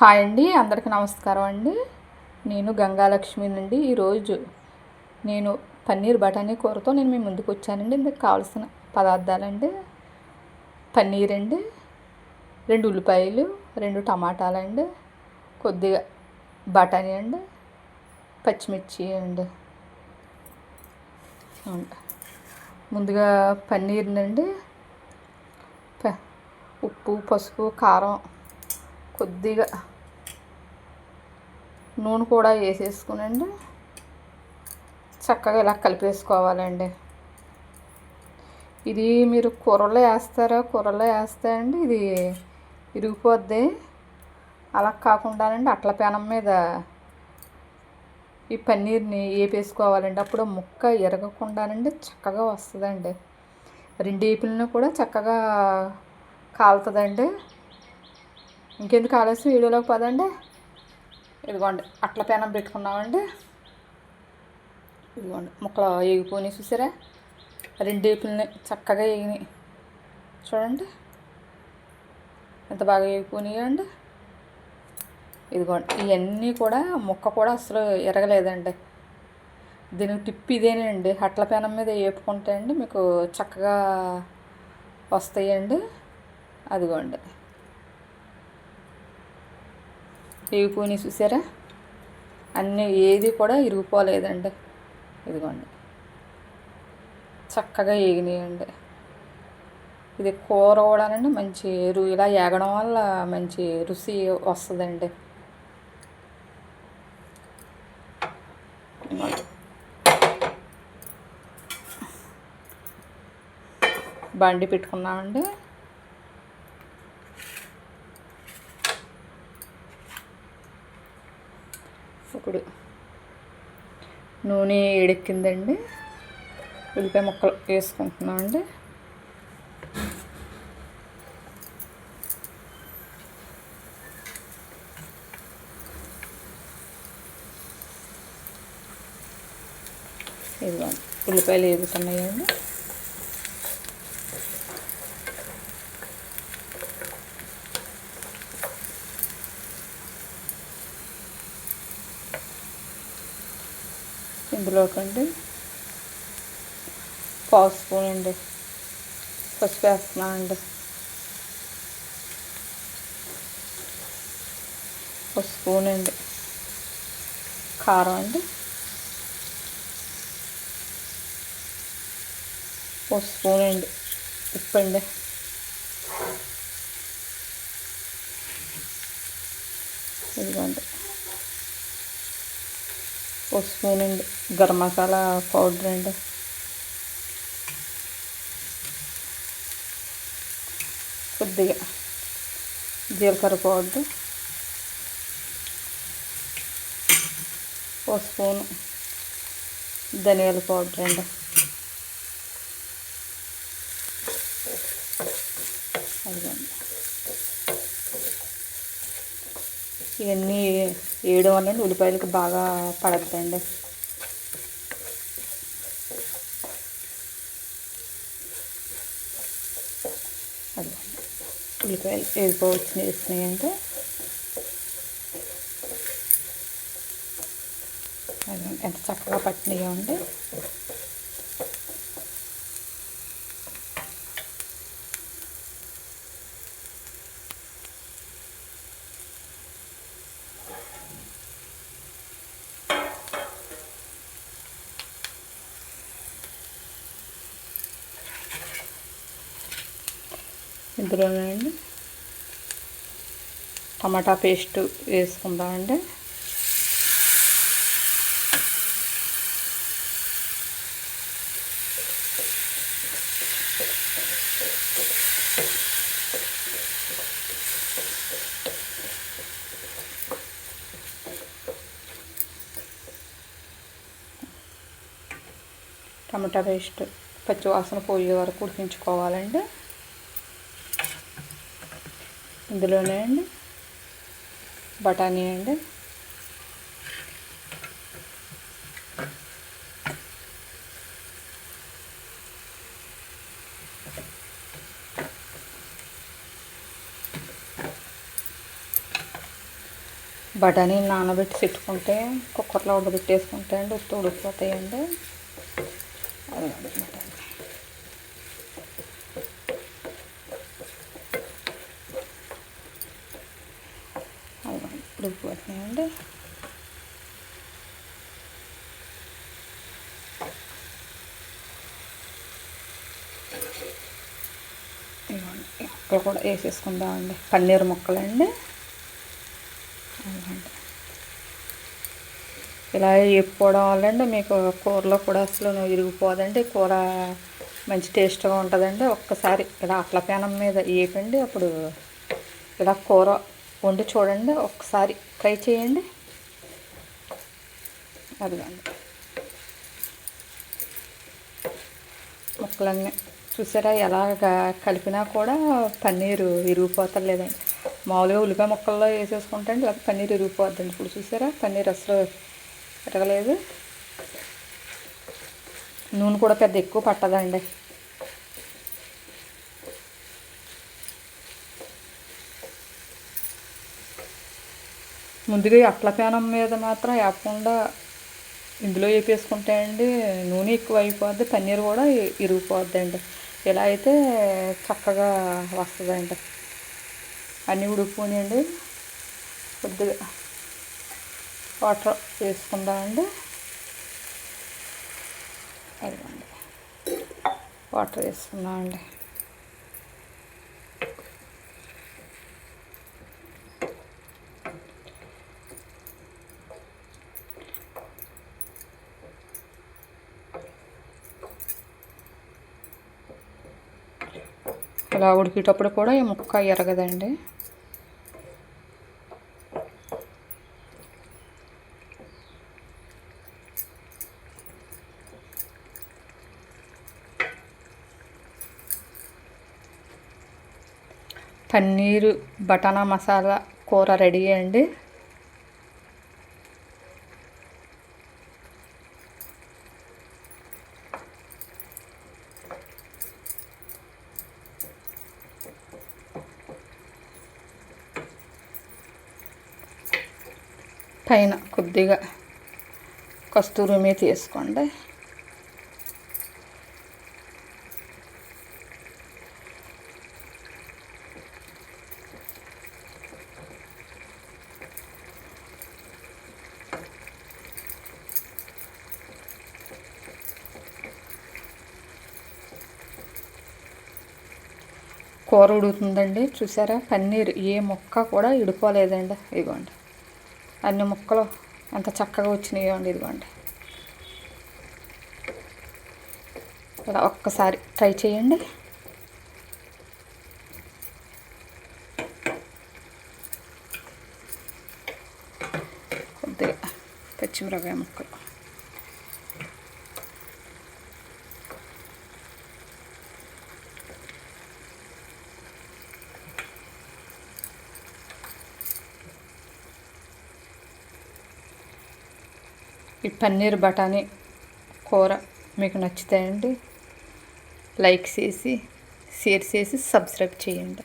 Hi అండి, అందరికీ నమస్కారం అండి. నేను గంగాలక్ష్మి నుండి ఈరోజు నేను పన్నీర్ బఠానీ కూరతో మీ ముందుకు వచ్చానండి. ఇందుకు కావాల్సిన పదార్థాలండి: పన్నీర్ అండి, 2 ఉల్లిపాయలు, 2 టమాటాలండి, కొద్దిగా బఠానీ అండి, పచ్చిమిర్చి అండి. ముందుగా పన్నీర్నండి ఉప్పు, పసుపు, కారం, కొద్దిగా నూనె కూడా వేసేసుకునండి చక్కగా ఇలా కలిపేసుకోవాలండి. ఇది మీరు కూరలో వేస్తే అండి ఇది ఇరిగిపోద్ది. అలా కాకుండానండి అట్ల పెనం మీద ఈ పన్నీర్ని వేపేసుకోవాలండి. అప్పుడు ముక్క ఎరగకుండానండి చక్కగా వస్తుందండి. 2 వైపులను కూడా చక్కగా కాలుతుందండి. ఇంకెందుకు ఆలస్యం, వీడియోలోకి పదండి. ఇదిగోండి, అట్ల పెనం పెట్టుకున్నామండి. ఇదిగోండి, ముక్కలు వేగిపోయి చూసారా, 2 వైపులని చక్కగా వేగినాయి. చూడండి ఎంత బాగా వేగిపోయినాయో అండి. ఇదిగోండి, ఇవన్నీ కూడా ముక్క కూడా అసలు ఎరగలేదండి. దీనికి టిప్ ఇదేనండి, అట్ల పెనం మీద వేపుకుంటే అండి మీకు చక్కగా వస్తాయండి. అదిగోండి, వేగిపోయి చూసారా, అన్నీ ఏది కూడా ఇరిగిపోలేదండి. ఇదిగోండి, చక్కగా వేగినాయండి. ఇది కూర కూడానండి మంచి ఇలా ఏగడం వల్ల మంచి రుచి వస్తుందండి. బండి పెట్టుకున్నామండి. ఇప్పుడు నూనె వేడెక్కిందండి. ఉల్లిపాయ ముక్కలు వేసుకుంటున్నామండి. ఇదిగోండి, ఉల్లిపాయలు వేగుతున్నాయండి. ఇందులోకండి పావు స్పూన్ అండి పసుపు వేస్తున్నామండి. ఒక స్పూన్ అండి కారం అండి, ఒక స్పూన్ అండి ఉప్పు అండి, ఇదిగోండి ఒక స్పూన్ అండి గరం మసాలా పౌడర్ అండి, కొద్దిగా జీలకర్ర పౌడర్, ఒక స్పూన్ ధనియాల పౌడర్ అండి. అదిగోండి, ఇవన్నీ వేయడం వల్ల ఉల్లిపాయలకు బాగా పడద్దండి. అదిగోండి, ఉల్లిపాయలు వేసినాయంటే ఎంత చక్కగా పట్టినాయో అండి. ఇందులోనండి టమాటా పేస్ట్ వేసుకుందామండి. టమాటా పేస్ట్ పచ్చివాసన పోయే వరకు ఉడికించుకోవాలండి. ఇందులోనే అండి బఠానీ అండి, బఠానీ నానబెట్టి పెట్టుకుంటే కుక్కర్లో ఉడకబెట్టేసుకుంటే అండి ఉడికిపోతాయండి. అది బఠానీ ఉడికిపోతున్నాయండి. ఇవ్వండి ఇక్కడ కూడా వేసేసుకుందామండి. పన్నీర్ ముక్కలండి. ఇలా వేపుకోవడం వల్ల అండి మీకు కూరలో కూడా అసలు ఇరిగిపోదండి. కూర మంచి టేస్ట్గా ఉంటుందండి. ఒక్కసారి ఇలా అట్ల పేనం మీద వేపండి. అప్పుడు ఇలా కూర వండి చూడండి. ఒక్కసారి ట్రై చేయండి. అదిగండి ముక్కలన్నీ చూసారా ఎలాగా కలిపినా కూడా పన్నీరు విరిగిపోతలేదండి. మామూలుగా ఉల్లిపాయ ముక్కల్లో వేసేసుకుంటే అండి లేకపోతే పన్నీర్ విరిగిపోద్దండి. ఇప్పుడు చూసారా పన్నీర్ అసలు విరగలేదు. నూనె కూడా పెద్ద ఎక్కువ పట్టదండి. ముందుగా అట్ల పేనం మీద మాత్రం వేపకుండా ఇందులో వేపేసుకుంటే అండి నూనె ఎక్కువ అయిపోద్ది, పన్నీర్ కూడా ఇరిగిపోద్దండి. ఇలా అయితే చక్కగా వస్తుందండి. అన్నీ ఉడికిపోయినాయండి. కొద్దిగా వాటర్ వేసుకుందామండి. అదిగోండి వాటర్ వేసుకుందామండి. ఇలా ఉడికేటప్పుడు కూడా ఈ ముక్క ఎరగదండి. పన్నీరు బటానా మసాలా కూర రెడీ అండి. పైన కొద్దిగా కస్తూరి మేతి వేసుకోండి. కూర ఉడుకుతుందండి. చూసారా పన్నీర్ ఏ ముక్క కూడా ఇడిపోలేదండి. ఇదిగోండి అన్ని ముక్కలు ఎంత చక్కగా వచ్చినాయో అండి. ఇదిగోండి ఇలా ఒక్కసారి ట్రై చేయండి. కొద్దిగా పచ్చిమిరపకాయ ముక్కలు ఈ పన్నీర్ బఠానీ కూర మీకు నచ్చుతాయండి. లైక్ చేసి షేర్ చేసి సబ్స్క్రైబ్ చేయండి.